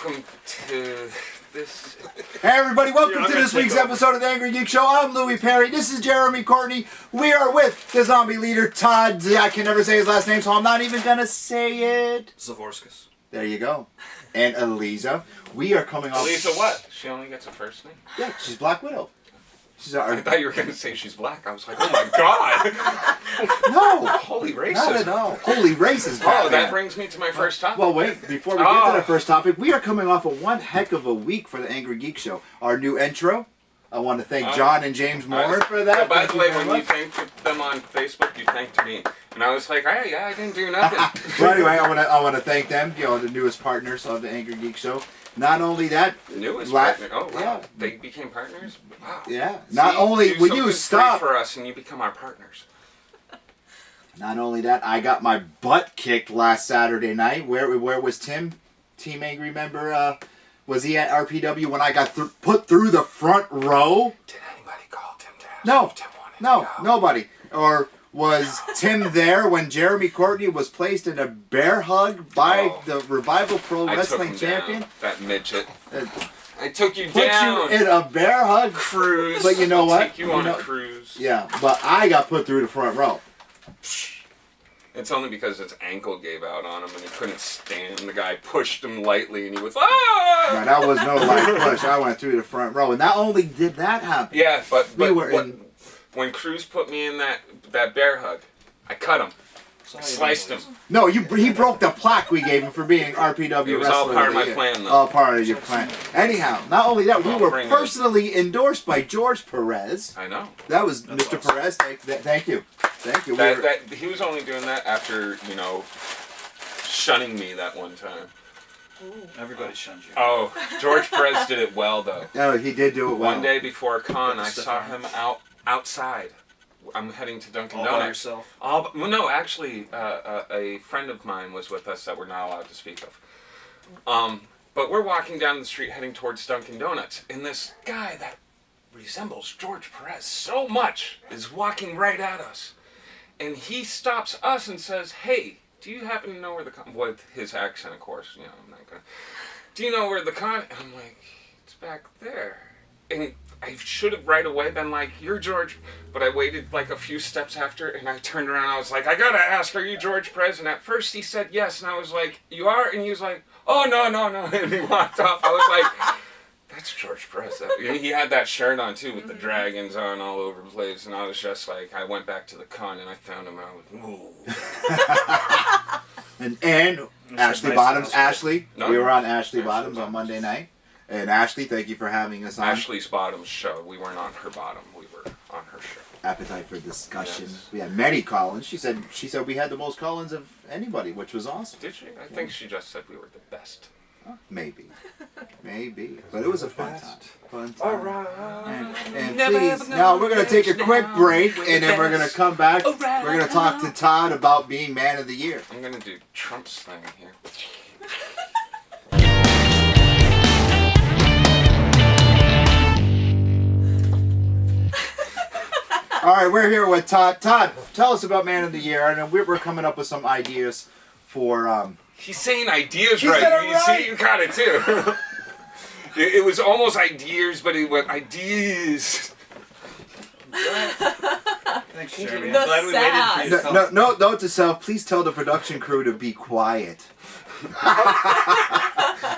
welcome to this. Hey everybody, welcome to this week's episode of the Angrygeeks Show. I'm Louis Perry. This is Jeremy Courtney. We are with the zombie leader, Todd. I can never say his last name, so I'm not even going to say it. Zavorskas. There you go. And Eliza. We are coming off... Eliza what? She only gets a first name? Yeah, she's Black Widow. She's our... I thought you were going to say she's black. I was like, oh my god. No. Holy racism. Not at all. Holy racist. Oh, that brings me to my first topic. Well, wait. Before we get to the first topic, we are coming off of one heck of a week for the Angry Geek Show. Our new intro. I want to thank John and James Morin for that. Yeah, by the way, when you thanked them on Facebook, you thanked me. And I was like, hey, yeah, I didn't do nothing. Well, anyway, I want to thank them, the newest partners of the Angry Geek Show. Not only that... Newest partner? Oh, wow. Yeah. They became partners? Wow. Yeah. Not only... When you stop... for us and you become our partners. Not only that, I got my butt kicked last Saturday night. Where was Tim? Team Angry member... Was he at RPW when I got put through the front row? Did anybody call Tim to ask if Tim wanted to go? Nobody. Or was Tim there when Jeremy Courtney was placed in a bear hug by the Revival Pro Wrestling Champion? Down, that midget. I took you put down. Put you in a bear hug? Cruise. But you know what? Take you on a cruise. Yeah, but I got put through the front row. It's only because his ankle gave out on him and he couldn't stand. The guy pushed him lightly and he was, ah! No, that was no light push. I went through the front row. And not only did that happen. Yeah, but when Cruz put me in that bear hug, I cut him. I sliced him. No, he broke the plaque we gave him for being RPW wrestler. It was all part of my plan, though. All part of your plan. Anyhow, not only that, we were personally endorsed by George Perez. I know. That was Mr. Awesome. Perez. Thank you. Thank you. He was only doing that after, shunning me that one time. Everybody shuns you. Oh, George Perez did it well, though. No, he did do it well. One day before a con, I saw him outside. I'm heading to Dunkin' Donuts. All by yourself? Well, no, actually, a friend of mine was with us that we're not allowed to speak of. But we're walking down the street heading towards Dunkin' Donuts, and this guy that resembles George Perez so much is walking right at us. And he stops us and says, hey, do you happen to know where the con... With his accent, of course, I'm not gonna... Do you know where the con... I'm like, it's back there. And I should have right away been like, you're George... But I waited like a few steps after, and I turned around and I was like, I gotta ask, are you George Perez? And at first he said yes, and I was like, you are? And he was like, oh, no. And he walked off. I was like... That's George Perez. He had that shirt on, too, with the dragons on all over the place. And I was just like, I went back to the con and I found him and I was, ooh. and Ashley Bottoms. Ashley. We were on Ashley Bottoms on Monday night. And Ashley, thank you for having us on. Ashley's Bottoms show. We weren't on her bottom. We were on her show. Appetite for discussion. Yes. We had many call-ins. She said we had the most call-ins of anybody, which was awesome. Did she? I think she just said we were the best. Maybe. But it was a fun time. All right. And please, now we're going to take a quick break, and then we're going to come back. We're going to talk to Todd about being Man of the Year. I'm going to do Trump's thing here. All right, we're here with Todd. Todd, tell us about Man of the Year. I know we're coming up with some ideas for... He's saying ideas right. You see, you got it too. It was almost ideas, but it went ideas. Thanks, Jeremy. I'm glad we waited for you. No, note to self, please tell the production crew to be quiet.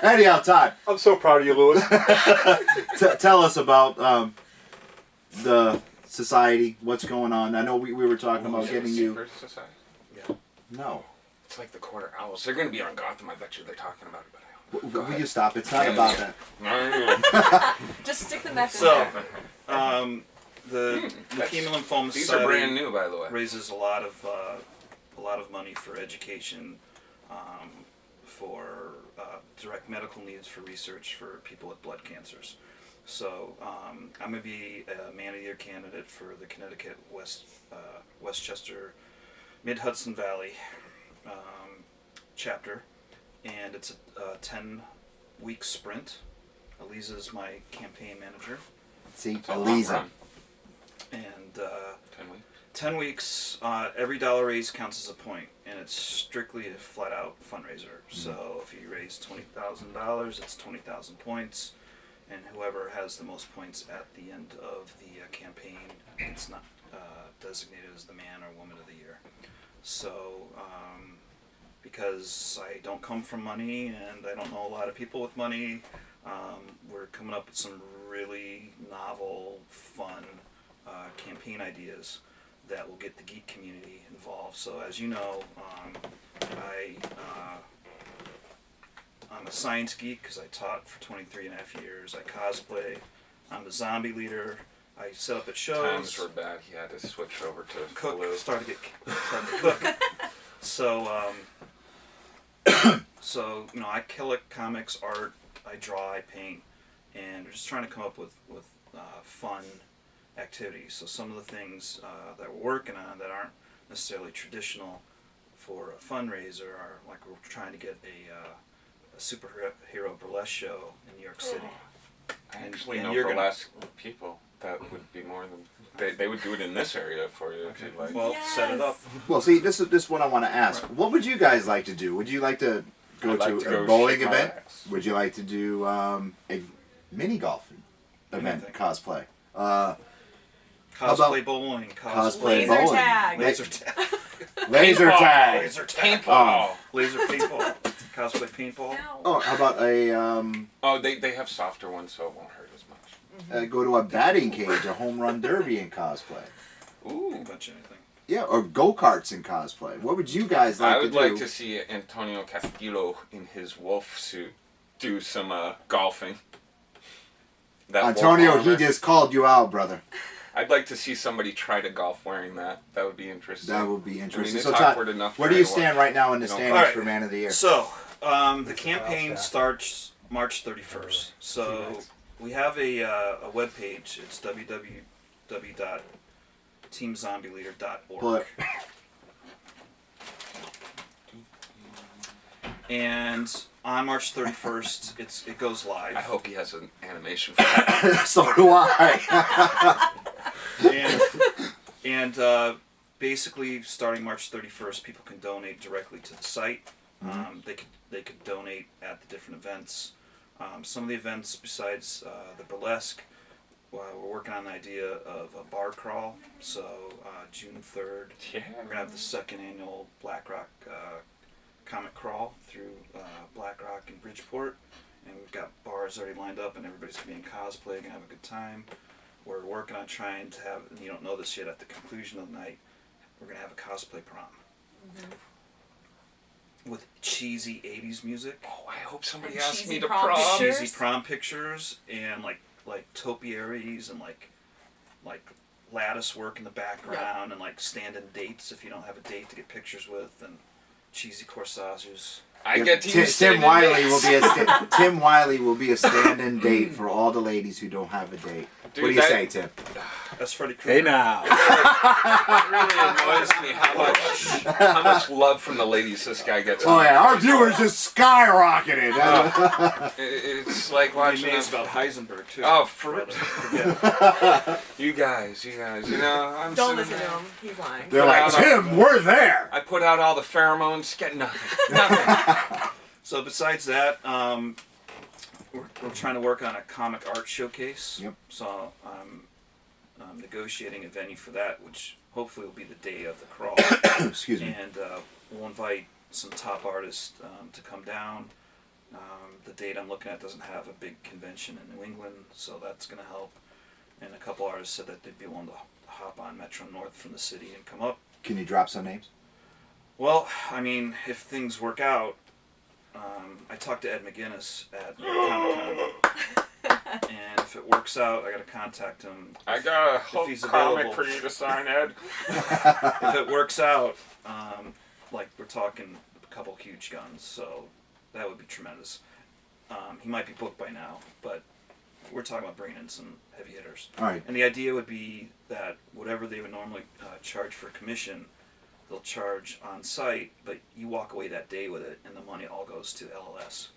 Anyhow, Todd. I'm so proud of you, Louis. Tell us about the society, what's going on. I know we were talking about getting you... Secret society? Yeah. No. It's like the Quarter Owls. They're going to be on Gotham. I bet you they're talking about it. But will you stop? It's not about that. Just stick the method in there. The Leukemia Lymphoma Society. These are brand new, by the way. Raises a lot of money for education, for direct medical needs, for research for people with blood cancers. So I'm going to be a Man of the Year candidate for the Connecticut Westchester Mid-Hudson Valley chapter, and it's a 10-week sprint. Eliza's my campaign manager. See, Eliza. And 10 weeks. 10 weeks, every dollar raised counts as a point, and it's strictly a flat-out fundraiser. So if you raise $20,000, it's 20,000 points, and whoever has the most points at the end of the campaign, it's not designated as the man or woman of the year. So because I don't come from money, and I don't know a lot of people with money, we're coming up with some really novel, fun campaign ideas that will get the geek community involved. So as you know, I'm a science geek because I taught for 23 and a half years. I cosplay. I'm a zombie leader. I set up at shows. Times were bad. He had to switch over to Cook. blue. Started to cook. So, I collect comics, art. I draw. I paint, and we're just trying to come up with fun activities. So some of the things that we're working on that aren't necessarily traditional for a fundraiser are like we're trying to get a superhero burlesque show in New York City. I actually and know you're burlesque people that would be more than they would do it in this area for you. Okay. If you'd like. Well, set it up. Well, see, this is what I want to ask. Right. What would you guys like to do? Would you like to go I'd like to to a go bowling shake my event? ass. Would you like to do a mini golf event, Anything. cosplay? Cosplay about bowling. cosplay Laser bowling? tag. Laser tag. Laser Paintball. tag. Laser tag. Paintball. Laser paintball. Cosplay paintball. Oh, how about a Oh, they have softer ones, so it won't hurt as much. go to a batting cage, a home run derby in cosplay? Ooh. Pretty much anything. Yeah, or go karts in cosplay. What would you guys like I to would do? like to see Antonio Castillo in his wolf suit do some golfing. That wolf Antonio, he armor. just called you out, brother. I'd like to see somebody try to golf wearing that. That would be interesting. That would be I interesting. mean, it's so, Todd, awkward enough. where do you trying to stand watch. right now in the You know, standings alright. for Man of the Year? So, the campaign starts March 31st. So, we have a web page. It's www.teamzombieleader.org. But And on March 31st, it goes live. I hope he has an animation for that. so do I. And basically, starting March 31st, people can donate directly to the site. They could donate at the different events. Some of the events, besides the burlesque, we're working on the idea of a bar crawl. So June 3rd, Yeah. we're gonna have the second annual Black Rock comic crawl through Black Rock and Bridgeport, and we've got bars already lined up, and everybody's gonna be in cosplay, gonna have a good time. We're working on trying to have, and you don't know this yet, at the conclusion of the night, we're gonna have a cosplay prom. With cheesy 80s music. Oh, I hope somebody And asks cheesy me to prom prom. pictures. Cheesy prom pictures and like topiaries and like lattice work in the background and like stand-in dates if you don't have a date to get pictures with, and cheesy corsages. I get to use Tim stand-in Wiley dates. will be Tim Wiley will be a stand-in date for all the ladies who don't have a date. Dude, what do you that- say, Tim? That's Freddy Krueger. now. It really annoys me how much love from the ladies this guy gets. Oh yeah, our viewers just skyrocketed. It's like I'm watching amazed a- about Heisenberg too. Oh, Forget. you guys, you know, I'm Don't sitting listen to there. him. He's lying. They're like, Tim, we're there. I put out all the pheromones, get nothing. Nothing. So besides that, we're trying to work on a comic art showcase. Yep. So I'm negotiating a venue for that, which hopefully will be the day of the crawl. Excuse me. And we'll invite some top artists to come down. The date I'm looking at doesn't have a big convention in New England, so that's going to help. And a couple artists said that they'd be willing to hop on Metro North from the city and come up. Can you drop some names? Well, I mean, if things work out, I talked to Ed McGuinness at Comic-Con, and if it works out, I got to contact him. I got a whole he's comic available. for you to sign, Ed. If it works out, like we're talking a couple huge guns, so that would be tremendous. He might be booked by now, but we're talking about bringing in some heavy hitters. All right. And the idea would be that whatever they would normally charge for commission, they'll charge on site, but you walk away that day with it, and the money all goes to LLS.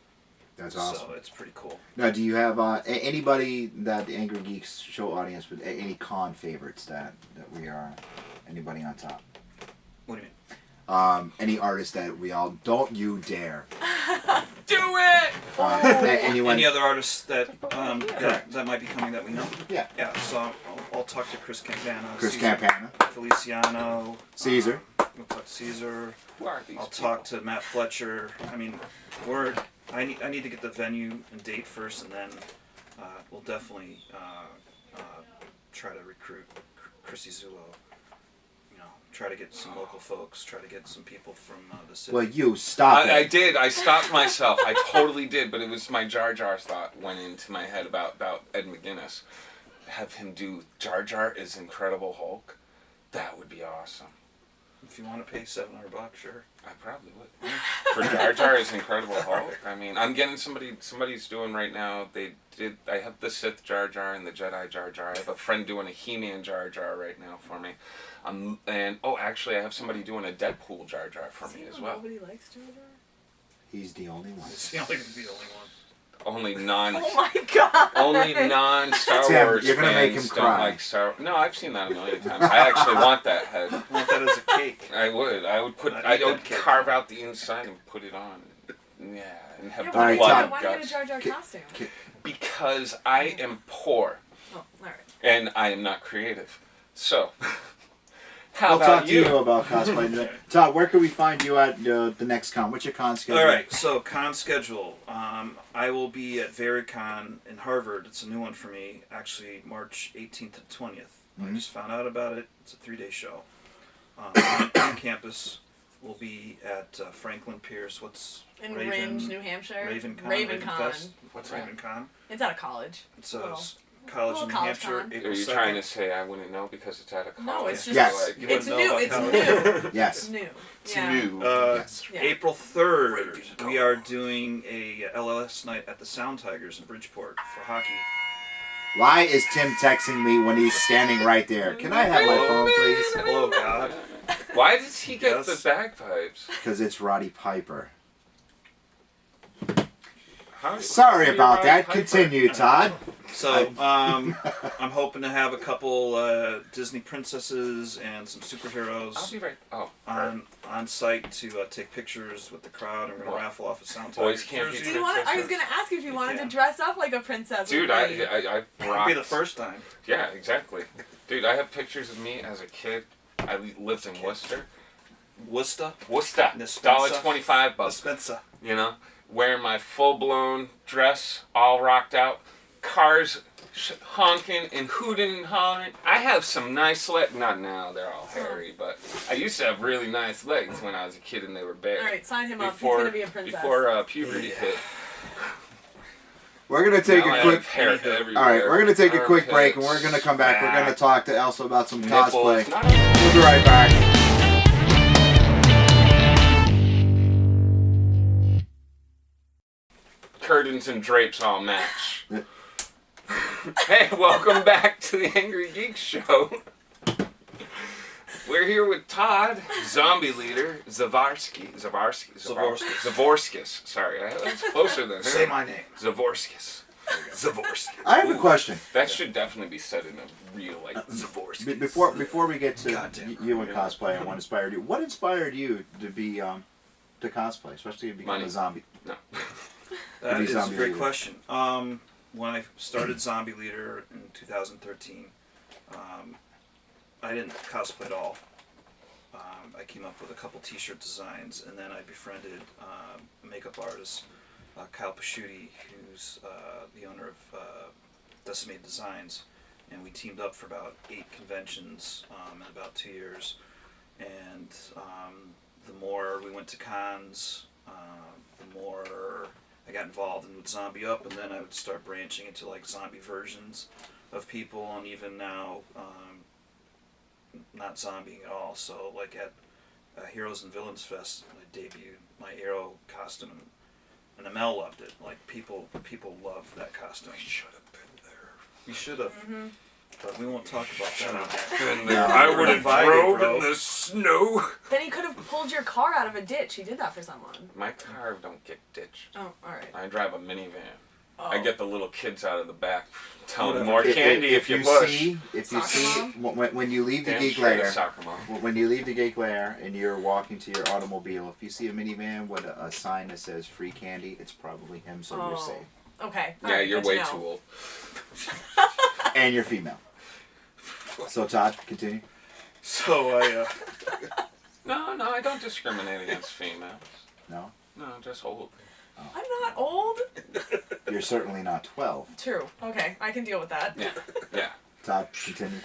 That's awesome. So it's pretty cool. Now, do you have anybody that the Angry Geeks show audience with any con favorites that we are Anybody on top? What do you mean? Any artist that we all don't you dare. Do it! Anyone? Any other artists that Correct. that might be coming that we know? Yeah. Yeah. So I'll talk to Chris Campana. Chris Caesar, Campana. Feliciano. Caesar. We'll talk to Caesar. Who are these I'll people? talk to Matt Fletcher. I mean, I need to get the venue and date first, and then we'll definitely try to recruit Chrissy Zulo. You know, try to get some local folks. Try to get some people from the city. Well, you stop I it. did. I stopped myself. I totally did. But it was my Jar Jar thought went into my head about Ed McGuinness. Have him do Jar Jar is Incredible Hulk. That would be awesome. If you want to pay $700, sure. I probably would. For Jar Jar is Incredible Hulk. I mean, I'm getting somebody's doing right now. I have the Sith Jar Jar and the Jedi Jar Jar. I have a friend doing a He-Man Jar Jar right now for me. Actually, I have somebody doing a Deadpool Jar Jar for me as well. Nobody likes Jar Jar? He's the only one. It's the only one. Only non Oh my god! Only non-Star Tim, Wars you're gonna make fans him don't cry. like Star. No, I've seen that a million times. I actually want that head. I want that as a cake. I would. I would I'd eat would that cake. carve out the inside and put it on. Yeah, and have Yeah, the Alright, blood Todd. and why do you get a guts. Jar Jar costume? Because I am poor Oh, alright. and I am not creative. So, how I'll about talk to you you? about cosplay. Todd, where can we find you at the next con? What's your con schedule? All right, so con schedule. I will be at VaryCon in Harvard. It's a new one for me. Actually, March 18th to 20th. I just found out about it. It's a 3-day show. On campus. We'll be at Franklin Pierce. What's In Raven? Ringe, New Hampshire. RavenCon. RavenCon. Ravenfest. What's that? RavenCon? It's at a college. It's a Little- college in little New college Hampshire. con. Are April you 2nd. trying to say I wouldn't know because it's at a college? No, it's just Yes. You it's wouldn't know new. about It's college. new. Yes. It's new. It's Yeah. new. Yes. Yeah. April 3rd, we are doing a LLS night at the Sound Tigers in Bridgeport for hockey. Why is Tim texting me when he's standing right there? Can I have my phone, please? Hello, God. Why does he get Yes. the bagpipes? Because it's Roddy Piper. How, Sorry how do you about ride that. Piper? Continue, Todd. So, I'm hoping to have a couple Disney princesses and some I'll superheroes be right. Oh, on site to take pictures with the crowd. I'm going to What? raffle off a Sound Boys Tigers can't be jersey. Do you want? I was gonna ask if you wanted to dress up like a princess. dude, with me. I It'll rocked. be the first time. Yeah, exactly. Dude, I have pictures of me as a kid. I lived in Worcester. Worcester. Worcester. Dispenser. $1.25 bucks. Spencer. You know, wearing my full-blown dress, all rocked out, cars honking and hooting and hollering. I have some nice legs. Not now, they're all hairy, but I used to have really nice legs when I was a kid and they were bare. All right, sign him up. He's Before, gonna be a princess. before puberty hit. We're gonna take Now a I quick. have hair everywhere. All right, we're gonna take a quick break, and we're Armpits, gonna come back. We're gonna back, talk to Elsa about some nipples. cosplay. Not We'll be right back. curtains and drapes all match. Hey, welcome back to the Angrygeeks show. We're here with Todd, zombie leader, Zavorskis. Sorry, that's closer than him. Say my name. Zavorskis. I have a question. That should definitely be said in a real, like, Zavorskis. Before we get to Goddamn. you and cosplay and what inspired you, what inspired you to be to cosplay, especially to become Money. a zombie? No. That be is a zombie great leader. question. When I started Zombie Leader in 2013, I didn't cosplay at all. I came up with a couple T-shirt designs, and then I befriended a makeup artist, Kyle Pasciuti, who's the owner of Decimated Designs, and we teamed up for about 8 conventions in about 2 years. And the more we went to cons, the more I got involved in with Zombie Up, and then I would start branching into like zombie versions of people, and even now not zombieing at all. So like at Heroes and Villains Fest, I debuted my Arrow costume, and Amel loved it. Like people loved that costume. Should have been there. We should have, but we won't talk about that. I would have Invited, drove bro. in the snow. Then he could have pulled your car out of a ditch. He did that for someone. My car don't get ditched. Oh, all right. I drive a minivan. I get the little kids out of the back telling them Whatever. more candy if you push. If you Soccer see when you leave the Damn Geek straight Lair, a soccer mom. when you leave the Geek Lair and you're walking to your automobile, if you see a minivan with a sign that says free candy, it's probably him, so you're safe. Okay. Yeah, Alright, you're good way to know. too old. And you're female. So Todd, continue. So I No, I don't discriminate against females. No, No, just old. I'm not old. you're certainly not 12. True. Okay, I can deal with that. Yeah. Todd, continue.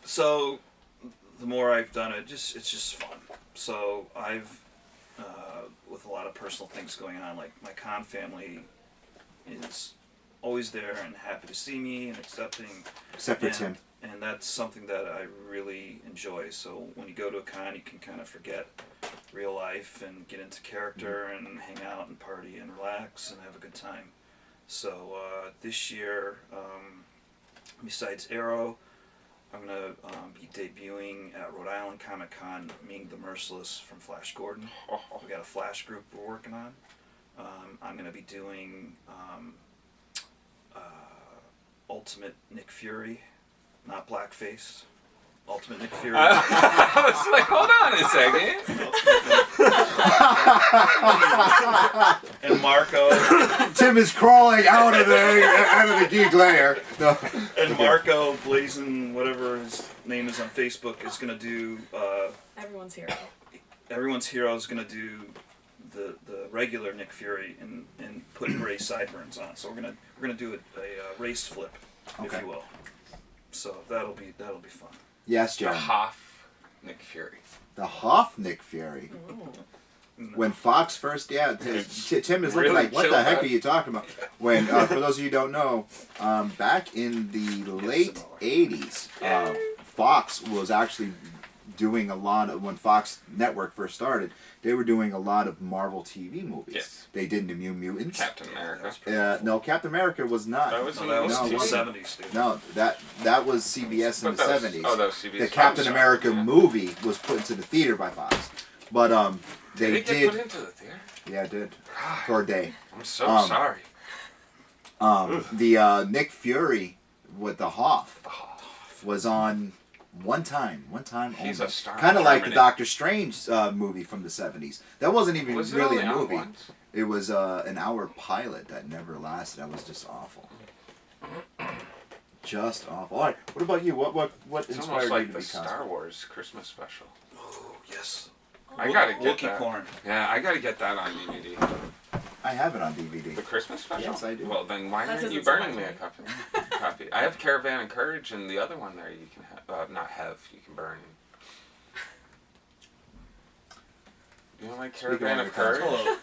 so the more I've done it, it's just fun. So I've with a lot of personal things going on, like my con family is always there and happy to see me and accepting. Except for and, Tim. And that's something that I really enjoy. So when you go to a con, you can kind of forget real life and get into character and hang out and party and relax and have a good time. So this year, besides Arrow, I'm going to be debuting at Rhode Island Comic Con, meeting the Merciless from Flash Gordon. We got a Flash group we're working on. I'm going to be doing Ultimate Nick Fury, not blackface. Ultimate Nick Fury. I was like, hold on a second. And Marco. Tim is crawling out of the Geek Lair. No. And Marco Blazin, whatever his name is on Facebook, is gonna do. Everyone's hero. Everyone's hero is gonna do the regular Nick Fury and put gray sideburns on. So we're gonna do a race flip, Okay. if you will. So that'll be fun. Yes, The John. Hoff Nick Fury. The Hoff Nick Fury. When Fox first, Tim is looking Really like, what the killed heck that. are you talking about? When, for those of you who don't know, back in the late 80s, Fox was actually doing a lot of, when Fox Network first started, they were doing a lot of Marvel TV movies. Yes. They did the New Mutants. Captain America. No, Captain America was not. That was No, that was No, the it wasn't. 70s, dude. No, that was CBS in But the that was- 70s. Oh, that was CBS. The Captain I'm sorry, America yeah. movie was put into the theater by Fox. But they Did it get put into the theater? Yeah, it did. God, For a day. I'm so Um, sorry. The Nick Fury with the Hoff Oh, was on one time He's only. a star. Kind of like the Germany. Doctor Strange movie from the 70s. That wasn't even Was it really only a on movie. once? It was an hour pilot that never lasted. That was just awful. Just awful. All right, what about you? What It's inspired almost you like to the be Star cosplay? Wars Christmas special. Oh yes. I gotta get Wookiee that. porn. Yeah, I gotta get that on DVD. I have it on DVD. The Christmas special? Yes, I do. Well, then why That aren't you doesn't burning me a surprise copy? I have Caravan and Courage, and the other one there you can you can burn. You don't like Speaking Caravan of of your Courage?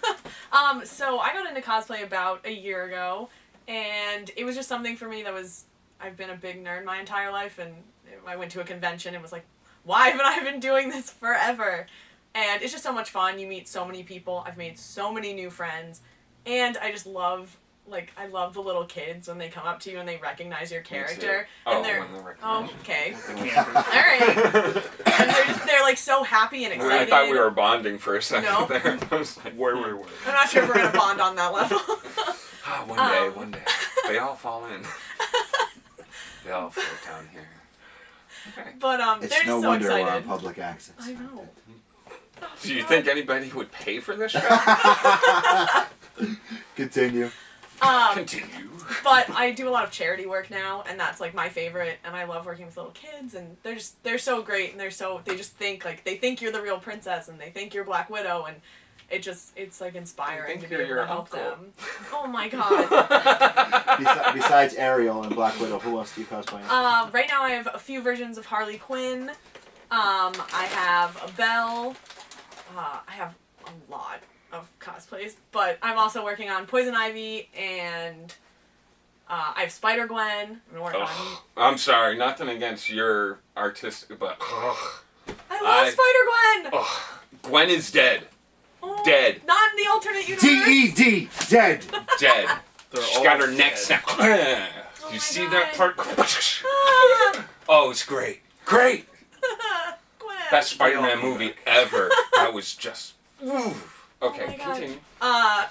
Hello. So I got into cosplay about a year ago, and it was just something for me that was, I've been a big nerd my entire life, and I went to a convention and was like, why haven't I been doing this forever? And it's just so much fun. You meet so many people. I've made so many new friends, and I just love, I love the little kids when they come up to you and they recognize your character. Oh, and they're, when they recognize you. okay. The campers. Alright. And they're like so happy and I excited. thought we were bonding for a second No. there. I was like, Where? I'm not sure if we're gonna bond on that level. one day. They all fall in. They all float down here. Okay. But It's they're no just so wonder we're on excited. public access. I know. Do you think anybody would pay for this show? Continue. Continue. But I do a lot of charity work now, and that's like my favorite. And I love working with little kids, and they're so great, and they just think they think you're the real princess, and they think you're Black Widow, and it's like inspiring think to be you're able your to help uncle. them. Oh my god. Besides Ariel and Black Widow, who else do you cosplay? Right now I have a few versions of Harley Quinn. I have a Belle. I have a lot of cosplays, but I'm also working on Poison Ivy, and I have Spider-Gwen. I'm working on. Ugh. I'm sorry, nothing against your artistic, but I love Spider-Gwen! Gwen is dead. Oh, Dead. Not in the alternate universe. D-E-D, dead. Dead. They're She's all got her dead. neck snapped. Oh You my see God. that part? Ah, Oh, it's great. Great. Gwen. Best Spider-Man They all come movie ever. That was just. Ooh. Okay, Oh my God. continue. I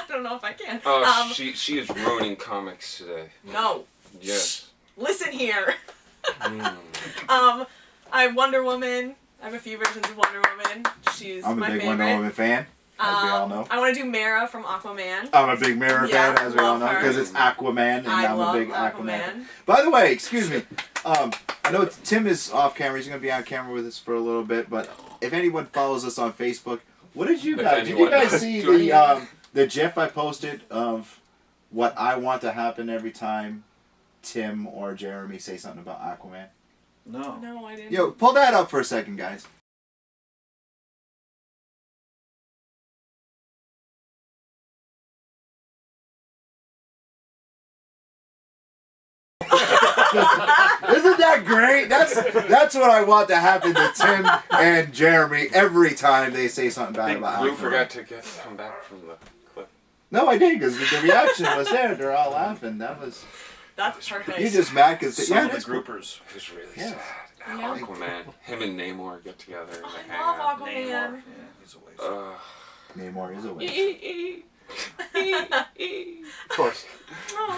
don't don't know if I can. Oh, she is ruining comics today. No. Yes. Listen here. Mm. I have Wonder Woman. I have a few versions of Wonder Woman. She's I'm a my big favorite. Wonder Woman fan, as we all know. I want to do Mara from Aquaman. I'm a big Mirror Yeah, fan, as we all love know, her. because it's Aquaman, and I I'm love a big Aquaman. By the way, excuse me. I know Tim is off camera. He's going to be on camera with us for a little bit, but if anyone follows us on Facebook, what did you If guys? Did you anyone guys does. see Do the GIF I posted of what I want to happen every time Tim or Jeremy say something about Aquaman? No. No, I didn't. Yo, pull that up for a second, guys. Isn't that great? That's what I want to happen to Tim and Jeremy every time they say something bad about Lou Aquaman. forgot to come back from the clip. No, I did, because the reaction was there. They're all laughing. That was... That's perfect. You just mad because... Some Yeah, of the that's cool. groupers. It was really Yeah. sad. Yeah. Aquaman. Him and Namor get together and they I hang love out. Aquaman. Yeah, he's a waste. Namor is a waste. Of course,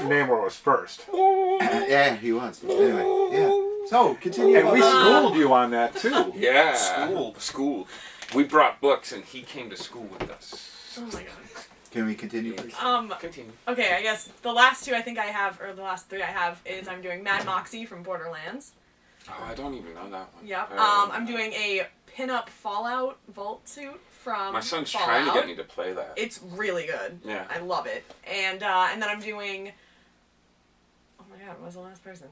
Namor was first. Yeah, he was. Anyway, yeah. So, continue. And we on. schooled you on that too. Yeah. Schooled. We brought books and he came to school with us. Oh my god. Can we continue, please? Continue. Okay, I guess the last two I think I have, or the last three I have, is I'm doing Mad Moxie from Borderlands. Oh, I don't even know that one. Yep. Uh, I'm doing a pin-up Fallout vault suit from My son's Fallout. trying to get me to play that. It's really good. Yeah. I love it. And then I'm doing... Oh my god, what was the last person?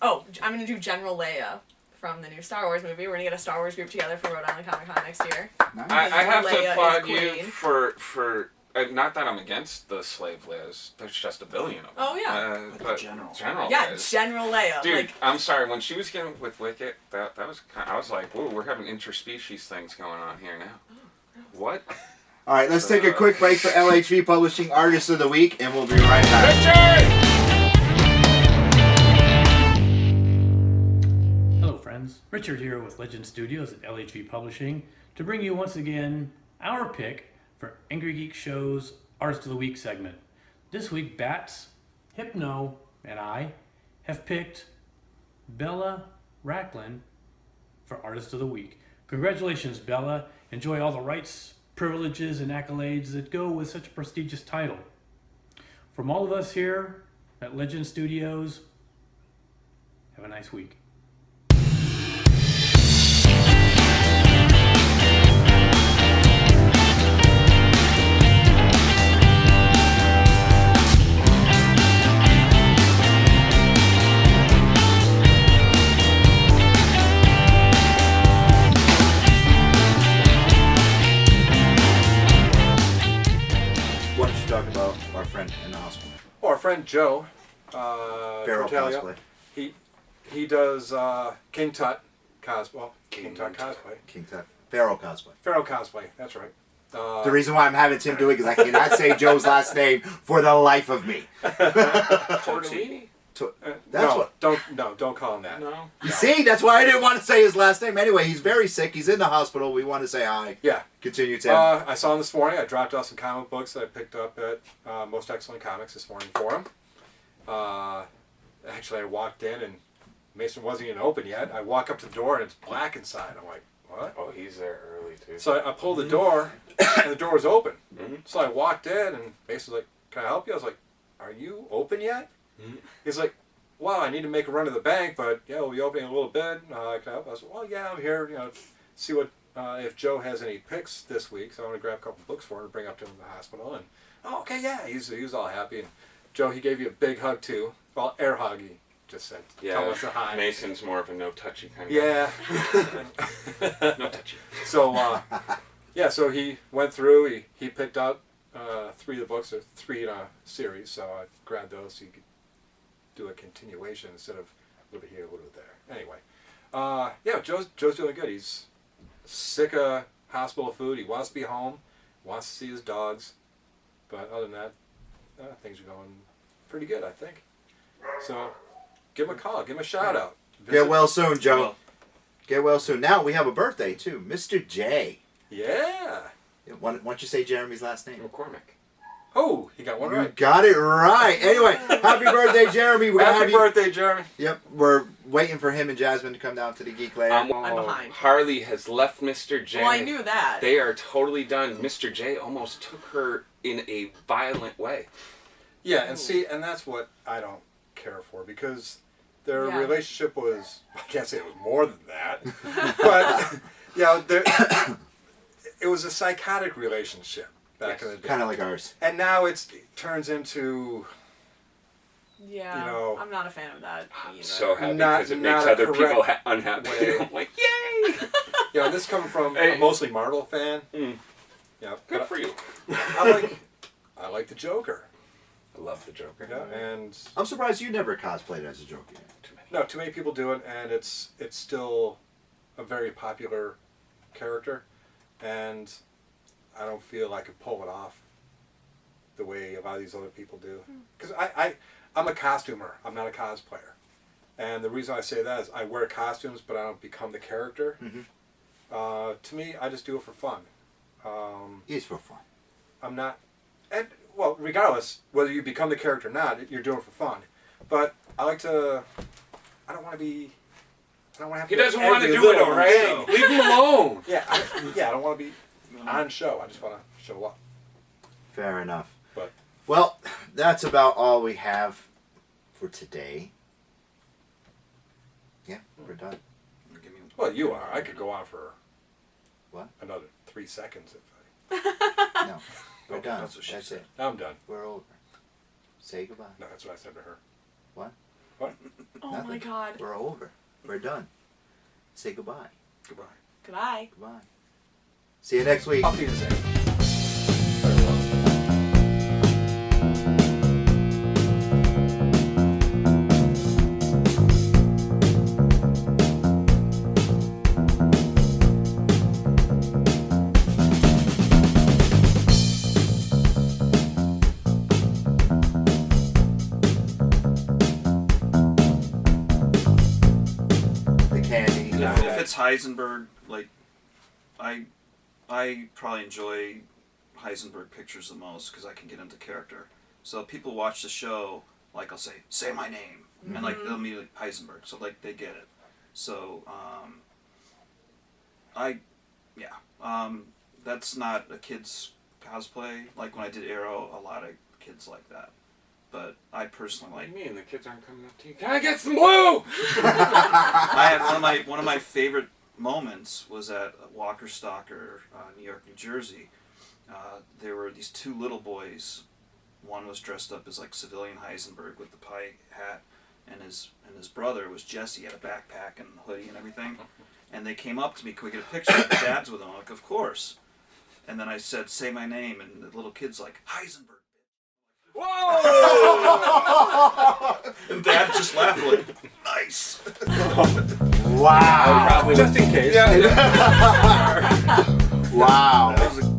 Oh, I'm going to do General Leia from the new Star Wars movie. We're going to get a Star Wars group together for Rhode Island Comic Con next year. Nice. I have Leia to is applaud you queen. for not that I'm against the slave Leias. There's just a billion of them. Oh, yeah. But General. Yeah, Leias. General Leia. Dude, Like, I'm sorry. When she was getting with Wicket, that was kind I was like, whoa, we're having interspecies things going on here now. What? All right, let's take a quick break for LHV Publishing Artist of the Week, and we'll be right back. Hello friends, Richard here with Legend Studios at LHV Publishing to bring you once again our pick for Angrygeeks Show's Artist of the Week segment. This week Bats, Hypno, and I have picked Bella Racklin for Artist of the Week. Congratulations Bella, enjoy all the rights, privileges, and accolades that go with such a prestigious title. From all of us here at Legend Studios, have a nice week. Why don't you talk about our friend in the hospital? Or our friend Joe, Feral Cortalia, Cosplay. he does King Tut cosplay. Well, King Tut cosplay. King Tut. Feral Cosplay. Pharaoh cosplay. That's right. The reason why I'm having Tim do it is I cannot say Joe's last name for the life of me. Tortellini? That's no, what. don't call him that. No. You see, that's why I didn't want to say his last name. Anyway, he's very sick. He's in the hospital. We want to say hi. Yeah. Continue, Tim. I saw him this morning. I dropped off some comic books that I picked up at Most Excellent Comics this morning for him. Actually, I walked in and Mason wasn't even open yet. I walk up to the door and it's black inside. I'm like, what? Oh, he's there early too. So I pulled the door and the door was open. Mm-hmm. So I walked in and Mason was like, can I help you? I was like, are you open yet? Mm-hmm. He's like, well, I need to make a run to the bank, but yeah, we'll be opening in a little bit. Can I help? I was like, well, yeah, I'm here. See what if Joe has any picks this week. So I want to grab a couple books for him to bring up to him in the hospital. And oh, okay, yeah, he was all happy. And Joe, he gave you a big hug too. Well, air hug. He just said, tell us a hi. Mason's more of a no touchy kind of Yeah. guy. No touchy. So yeah, so he went through. He picked up 3 of the books, or 3 in a series. So I grabbed those so you could do a continuation instead of a little bit here, a little bit there. Anyway, yeah, Joe's doing good. He's sick of hospital food. He wants to be home, wants to see his dogs, but other than that, things are going pretty good, I think. So give him a call, give him a shout out. Get well soon, Joe. Get well soon. Now we have a birthday too, Mr. J. Yeah. Why don't you say Jeremy's last name? McCormick. Oh, he got one You right. got it right. Anyway, happy birthday, Jeremy. We're Happy birthday, Jeremy. Yep, we're waiting for him and Jasmine to come down to the Geek Lair. I'm behind. Harley has left Mr. J. Well, I knew that. They are totally done. Mr. J almost took her in a violent way. Yeah, and see, and that's what I don't care for, because their Yeah. relationship was, I can't say it was more than that, but, you know, it was a psychotic relationship back in the day. Kind of like ours. And now it turns into, Yeah, you know, I'm not a fan of that either. So happy Not- because it not makes a other people correct unhappy. way. I'm like, yay! you know, this coming from Hey. a mostly Marvel fan. Mm. Yeah, Good but for you. I like the Joker. I love the Joker. Yeah, and I'm surprised you never cosplayed as a Joker. no, too many people do it, and it's still a very popular character, and I don't feel I could pull it off the way a lot of these other people do. Because I'm a costumer. I'm not a cosplayer. And the reason I say that is I wear costumes, but I don't become the character. To me, I just do it for fun. It's for fun. I'm not, and well, regardless whether you become the character or not, you're doing it for fun. But I like to. I don't want to be. I don't want to have. He to doesn't want to every do it, little all right? thing. Leave him alone. Yeah, I don't want to be on show. I just want to show up. Fair enough. But Well, that's about all we have for today. Yeah, we're done. Give me- well, you are. I could go on for What? another 3 seconds if No, we're Okay, done. that's what she That's said. it. I'm done. We're over. Say goodbye. No, that's what I said to her. What? What? Oh my Nothing. god. We're over. We're done. Say goodbye. Goodbye. Goodbye. Goodbye. See you next week. I'll do the same. The candy. If it's Heisenberg, like, I probably enjoy Heisenberg pictures the most because I can get into character. So people watch the show, like I'll say my name, and like they'll immediately Heisenberg, so like they get it. So that's not a kid's cosplay. Like when I did Arrow, a lot of kids like that. But I personally What like. do you mean? The kids aren't coming up to you. Can I get some blue? I have one of my favorite moments was at Walker Stalker, New York, New Jersey. There were these two little boys. One was dressed up as like civilian Heisenberg with the pie hat, and his brother was Jesse, had a backpack and hoodie and everything. And they came up to me, "Can we get a picture?" The dad's with them. I'm like, "Of course." And then I said, "Say my name," and the little kid's like, "Heisenberg." Whoa! And Dad just laughed like, "Nice." Wow. Probably Just in case. Yeah. Wow. That was a